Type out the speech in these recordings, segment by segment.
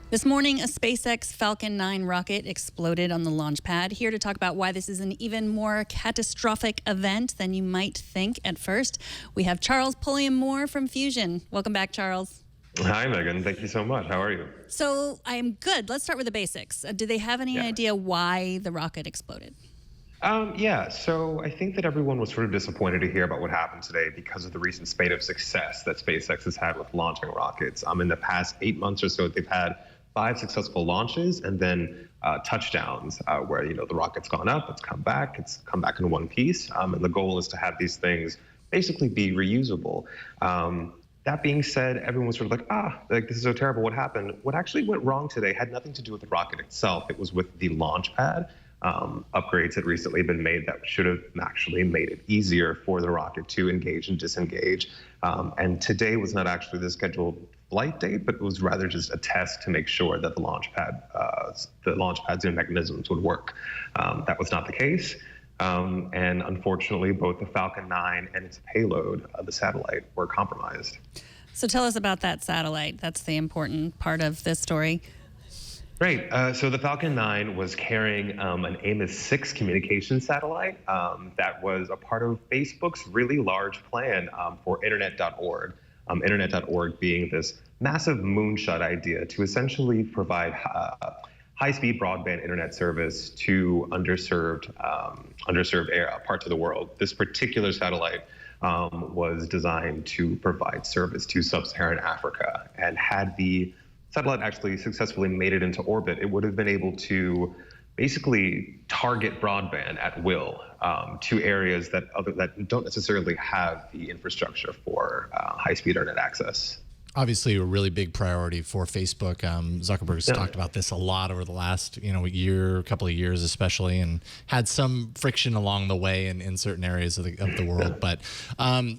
This morning, a SpaceX Falcon 9 rocket exploded on the launch pad. Here to talk about why this is an even more catastrophic event than you might think at first, we have Charles Pulliam-Moore from Fusion. Welcome back, Charles. Hi, Megan. Thank you so much. How are you? So I'm good. Let's start with the basics. Do they have any idea why the rocket exploded? Yeah, so I think that everyone was sort of disappointed to hear about what happened today because of the recent spate of success that SpaceX has had with launching rockets. In the past 8 months or so, they've had 5 successful launches and then touchdowns where, the rocket's gone up, it's come back in one piece. And the goal is to have these things basically be reusable. That being said, everyone was sort of like, this is so terrible, what happened? What actually went wrong today had nothing to do with the rocket itself. It was with the launch pad. Upgrades had recently been made that should have actually made it easier for the rocket to engage and disengage. And today was not actually the scheduled flight date, but it was rather just a test to make sure that the launch pad's new mechanisms would work. That was not the case. And unfortunately, both the Falcon 9 and its payload, the satellite, were compromised. So tell us about that satellite. That's the important part of this story. Right. So the Falcon 9 was carrying an Amos 6 communication satellite that was a part of Facebook's really large plan for Internet.org. Internet.org being this massive moonshot idea to essentially provide high-speed broadband internet service to underserved parts of the world. This particular satellite was designed to provide service to sub-Saharan Africa, and had the satellite actually successfully made it into orbit, it would have been able to basically target broadband at will to areas that don't necessarily have the infrastructure for high-speed internet access. Obviously, a really big priority for Facebook. Zuckerberg's talked about this a lot over the last, couple of years, especially, and had some friction along the way in certain areas of the world. But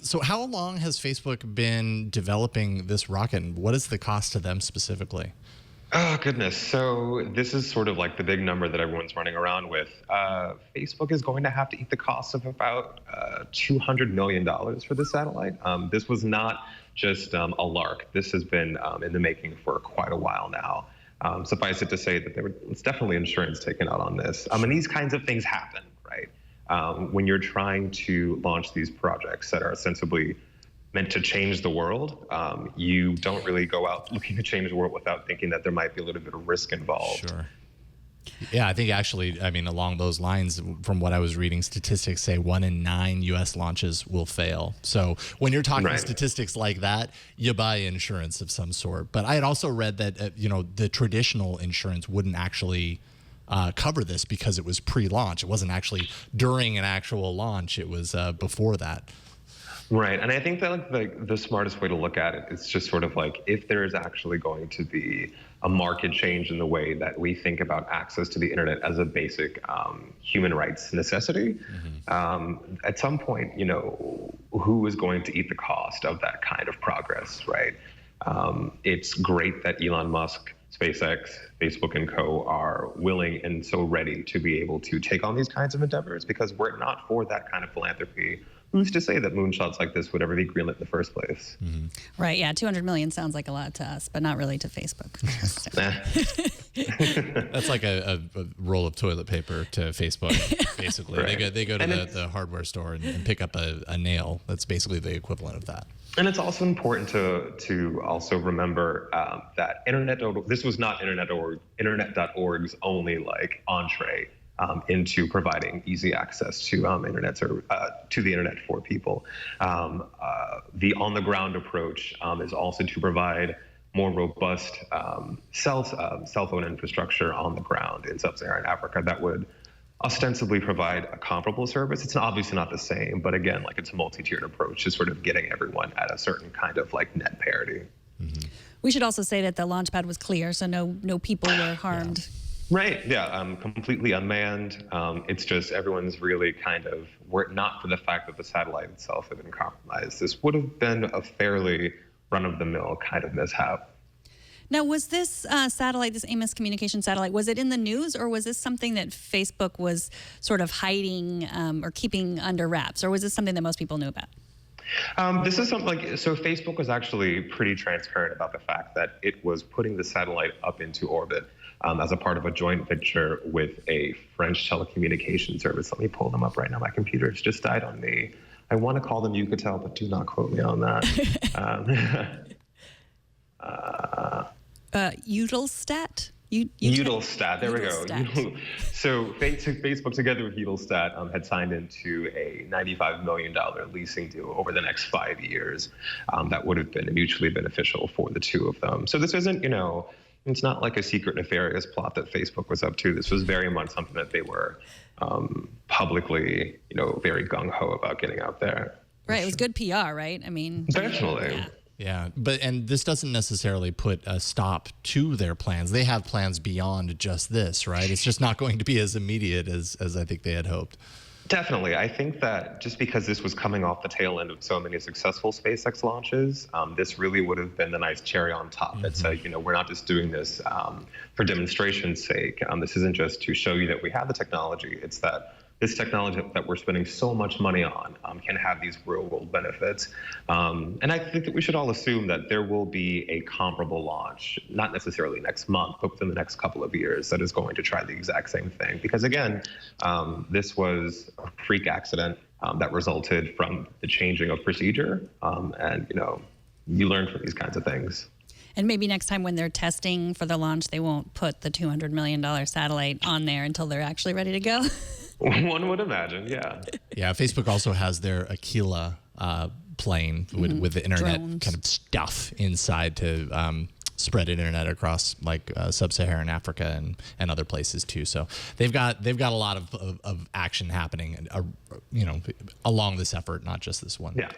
so, how long has Facebook been developing this rocket, and what is the cost to them specifically? Oh, goodness. So this is sort of like the big number that everyone's running around with. Facebook is going to have to eat the cost of about $200 million for this satellite. This was not just a lark. This has been in the making for quite a while now. Suffice it to say that there was definitely insurance taken out on this. And these kinds of things happen, right? When you're trying to launch these projects that are ostensibly meant to change the world, you don't really go out looking to change the world without thinking that there might be a little bit of risk involved. Sure. Yeah, I think actually, along those lines, from what I was reading, statistics say 1 in 9 U.S. launches will fail. So when you're talking statistics like that, you buy insurance of some sort. But I had also read that, the traditional insurance wouldn't actually cover this because it was pre-launch. It wasn't actually during an actual launch. It was before that. Right, and I think that the smartest way to look at it is just sort of like, if there is actually going to be a market change in the way that we think about access to the internet as a basic human rights necessity, at some point, who is going to eat the cost of that kind of progress, right? It's great that Elon Musk, SpaceX, Facebook, and co. are willing and so ready to be able to take on these kinds of endeavors, because were it not for that kind of philanthropy, who's to say that moonshots like this would ever be greenlit in the first place? Right, yeah, 200 million sounds like a lot to us, but not really to Facebook. That's like a roll of toilet paper to Facebook, basically. Right. They go to the hardware store and pick up a nail. That's basically the equivalent of that. And it's also important to also remember that this was not Internet.org's only entree into providing easy access to to the internet for people. The on-the-ground approach is also to provide more robust cell phone infrastructure on the ground in sub-Saharan Africa that would ostensibly provide a comparable service. It's obviously not the same, but again, it's a multi-tiered approach to sort of getting everyone at a certain kind of net parity. We should also say that the launch pad was clear, so no people were harmed. Right, yeah, completely unmanned. It's just everyone's really were it not for the fact that the satellite itself had been compromised, this would have been a fairly run-of-the-mill kind of mishap. Now, was this satellite, this Amos communication satellite, was it in the news, or was this something that Facebook was sort of hiding or keeping under wraps, or was this something that most people knew about? This is something like, so Facebook was actually pretty transparent about the fact that it was putting the satellite up into orbit as a part of a joint venture with a French telecommunication service. Let me pull them up right now. My computer has just died on me. I want to call them Yucatel, but do not quote me on that. Eutelstat? Eutelstat, there we go. Eutelstat. So Facebook, together with Eutelstat, had signed into a $95 million leasing deal over the next 5 years that would have been mutually beneficial for the two of them. So this isn't, it's not like a secret nefarious plot that Facebook was up to. This was very much something that they were publicly, very gung-ho about getting out there. Right, it was good PR, right? I mean, definitely. Yeah. Yeah, and this doesn't necessarily put a stop to their plans. They have plans beyond just this, right? It's just not going to be as immediate as I think they had hoped. Definitely. I think that just because this was coming off the tail end of so many successful SpaceX launches, this really would have been the nice cherry on top that said, we're not just doing this for demonstration's sake. This isn't just to show you that we have the technology. It's that this technology that we're spending so much money on can have these real-world benefits. And I think that we should all assume that there will be a comparable launch, not necessarily next month, but within the next couple of years, that is going to try the exact same thing. Because again, this was a freak accident that resulted from the changing of procedure. And, you learn from these kinds of things. And maybe next time when they're testing for the launch, they won't put the $200 million satellite on there until they're actually ready to go. One would imagine, yeah. Yeah, Facebook also has their Aquila plane with the internet Drones. kind of stuff inside to spread internet across like sub-Saharan Africa and other places too. So they've got a lot of action happening, along this effort, not just this one. Yeah.